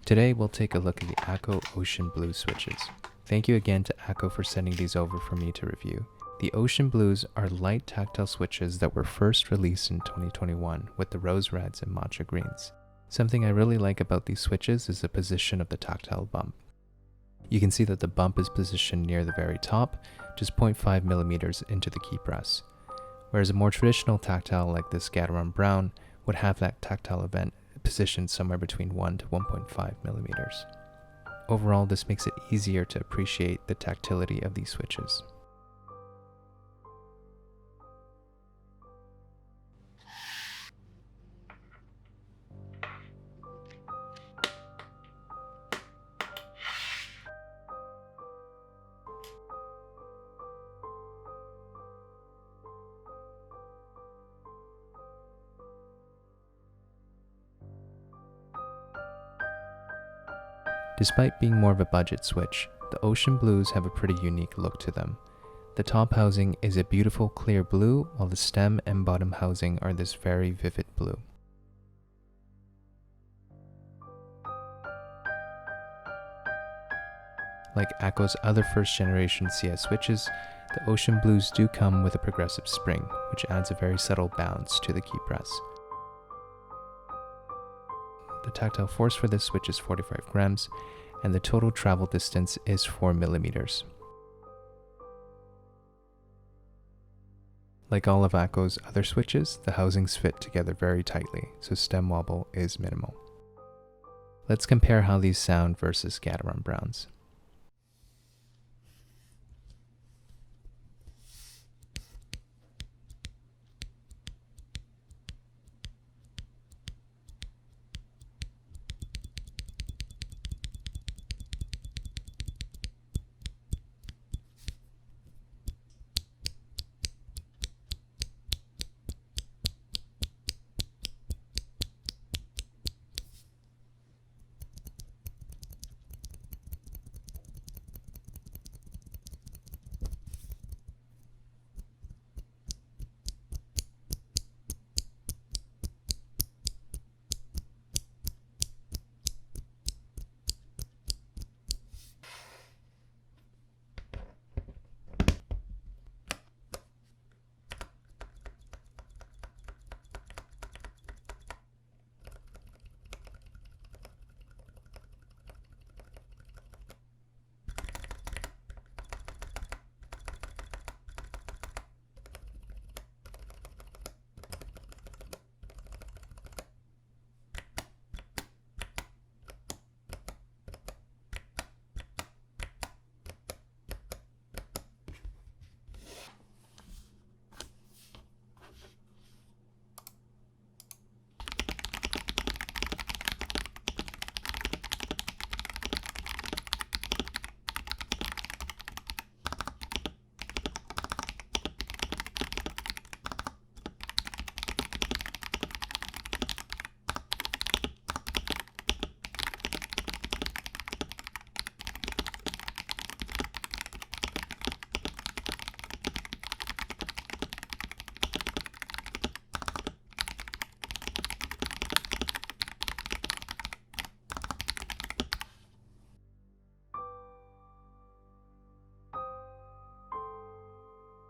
Today we'll take a look at the ACO Ocean Blue switches. Thank you again to ACO for sending these over for me to review. The Ocean Blues are light tactile switches that were first released in 2021 with the rose reds and matcha greens. Something I really like about these switches is the position of the tactile bump. You can see that the bump is positioned near the very top, just 0.5 millimeters into the key press, whereas a more traditional tactile like this Gateron Brown would have that tactile event positioned somewhere between 1 to 1.5 millimeters. Overall, this makes it easier to appreciate the tactility of these switches. Despite being more of a budget switch, the Ocean Blues have a pretty unique look to them. The top housing is a beautiful clear blue, while the stem and bottom housing are this very vivid blue. Like ACO's other first generation CS switches, the Ocean Blues do come with a progressive spring, which adds a very subtle bounce to the key press. The tactile force for this switch is 45 grams, and the total travel distance is 4 millimeters. Like all of ACO's other switches, the housings fit together very tightly, so stem wobble is minimal. Let's compare how these sound versus Gateron Browns.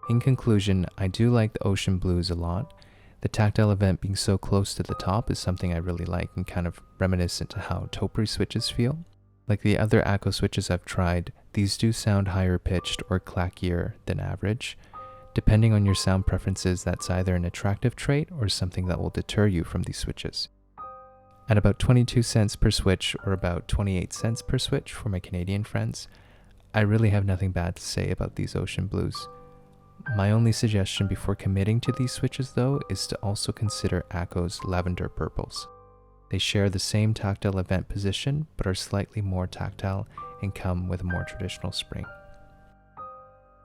In conclusion, I do like the Ocean Blues a lot. The tactile event being so close to the top is something I really like and kind of reminiscent to how Topiary switches feel. Like the other ACO switches I've tried, these do sound higher pitched or clackier than average. Depending on your sound preferences, that's either an attractive trait or something that will deter you from these switches. At about 22 cents per switch, or about 28 cents per switch for my Canadian friends, I really have nothing bad to say about these Ocean Blues. My only suggestion before committing to these switches though is to also consider ACO's Lavender Purples. They share the same tactile event position but are slightly more tactile and come with a more traditional spring.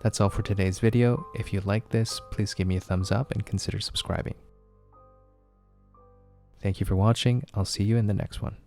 That's all for today's video. If you like this, please give me a thumbs up and consider subscribing. Thank you for watching. I'll see you in the next one.